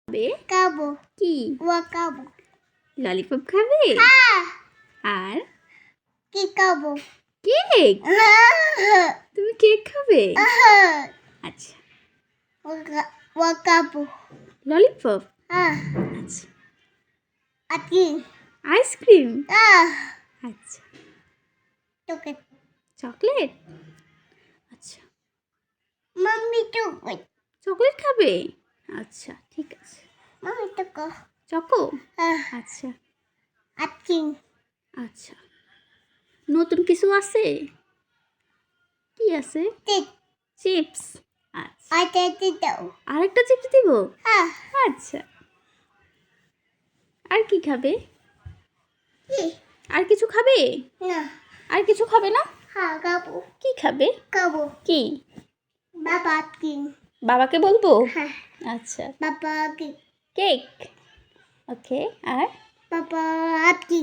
খাবে? খাবো। কি? খাবো। ললিপপ খাবে? হ্যাঁ। আর কি খাবো? কেক। তুমি কেক খাবে? আচ্ছা। খাবো। ললিপপ? হ্যাঁ। আচ্ছা। আজকে আইসক্রিম? আচ্ছা। চকলেট। চকলেট? আচ্ছা। Mummy chocolate. চকলেট খাবে? আচ্ছা, ঠিক আছে। Mummy choco. চকো? আচ্ছা। আজকে আচ্ছা। নতুন কিছু আছে? কি আছে? চিপস। আচ্ছা। আরেকটা চিপস দিব? আচ্ছা। আর কি খাবে? আর কিছু খাবে? না। আর কিছু খাবে না? খাবো। কি খাবে? খাবো। কি? বাবা কি? বাবাকে বলবো? আচ্ছা। বাবা কি? কেক। ওকে। আর বাবা কি?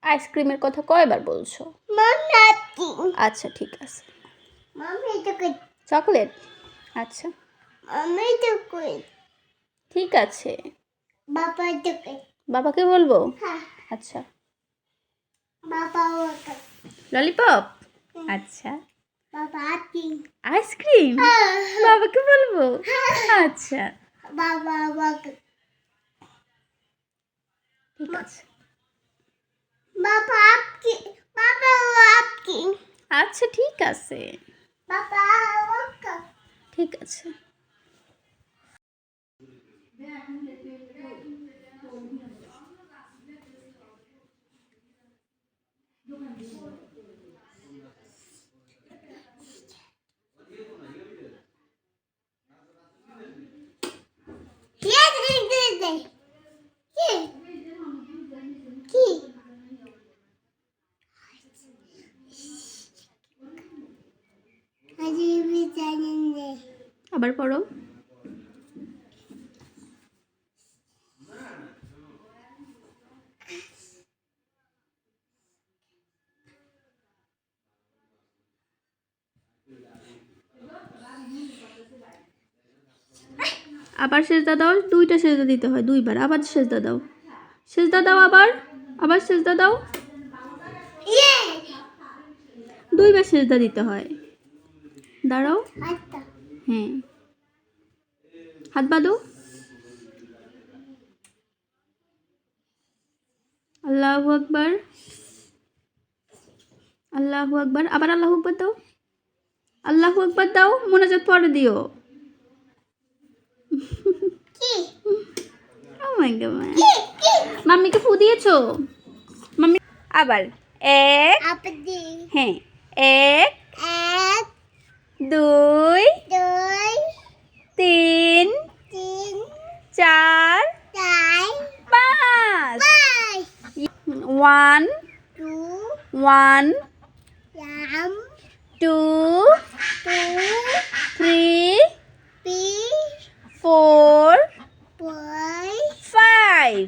আইসক্রিমের কথা কয়বার বলছো? মাম্মি কি? আচ্ছা, ঠিক আছে। Mummy chocolate. চকলেট? আচ্ছা, মাম্মি চকলেট। ঠিক আছে। বাবা চকলেট। বাবাকে বলবো? আচ্ছা। বাবা ললিপপ? আচ্ছা। বাবা কি? আইসক্রিম? বাবাকে বলবো? আচ্ছা, বাবা ঠিক আছে। বাবা কি? বাবা কি? আচ্ছা, ঠিক আছে। বাবা ঠিক আছে। আবার পড়ো। আবার সেজদা দাও, দুইটা সেজদা দিতে হয়, দুইবার। আবার সেজদা দাও, সেজদা দাও, আবার সেজদা দাও, দুইবার সেজদা দিতে হয়। দাঁড়াও। হ্যাঁ, হাত বাঁধো। আল্লাহু আকবার, আল্লাহু আকবার। আবার আল্লাহু আকবার দাও, আল্লাহু আকবার দাও। মোনাজাত পরে দিও। ও মাই গড, মাম্মিকে ফু দিয়েছো? মাম্মি আবার এক, হ্যাঁ, এক, দুই, তিন, চার, পাঁচ। One, two, three, four, five.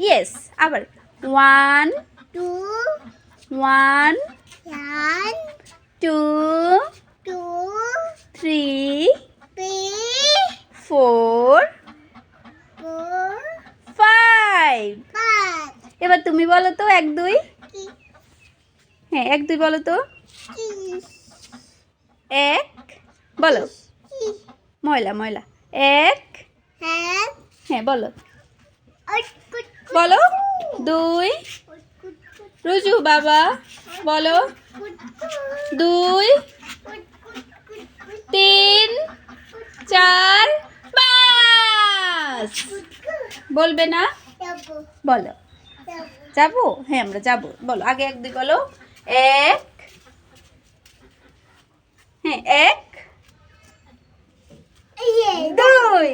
Yes, আবার one, two, three, four, five. এবার তুমি বলো তো, এক দুই। হ্যাঁ, এক দুই বলো তো। এক, বলো। ময়লা ময়লা। এক, হ্যাঁ বলো, বলো। দুই, রুজু বাবা বলো। দুই, তিন, চার, পাঁচ। বলবে না? বলো। যাবো? হ্যাঁ, আমরা যাবো। বলো, আগে এক দুই বলো। এক, হ্যাঁ, এক, দুই।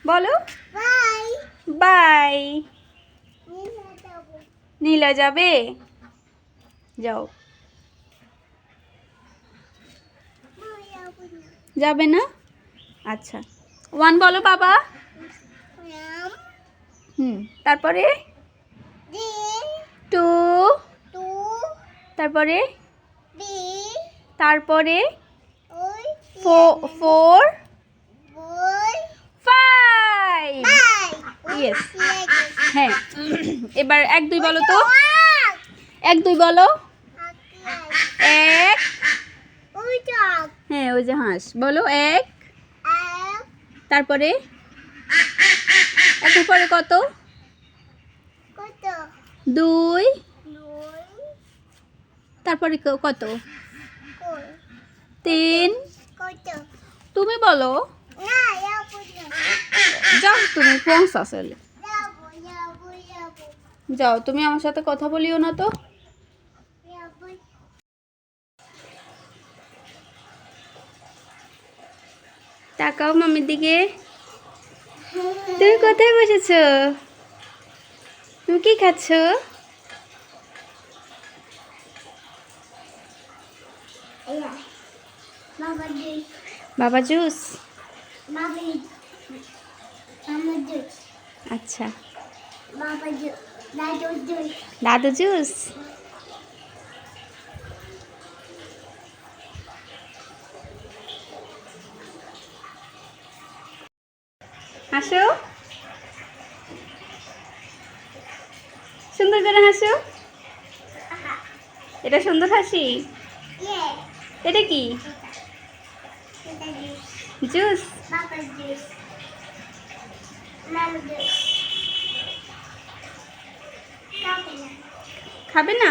বলো বাই। নীলা যাবে? যাও। যাবে না? আচ্ছা, ওয়ান বলো বাবা। তারপরে টু, তারপরে ফোর, এবার 1 2 বলো তো, 1 2 বলো। 1, হ্যাঁ ওই যে হাঁস, বলো 1, তারপরে 1 পরে কত? 2, তারপরে কত? 3, তুমি বলো। যাও তুমি ফোনস আসলে, যাও তুমি আমার সাথে কথা বলিও না তো। তাকাও মামির দিকে। তুমি কোথায় বসেছো? তুমি কি খাচ্ছ? বাবা জুস। আচ্ছা, দাদু জুস। হাসো, সুন্দর করে হাসো। এটা সুন্দর হাসি। এটা কি? জুস। খাবে না?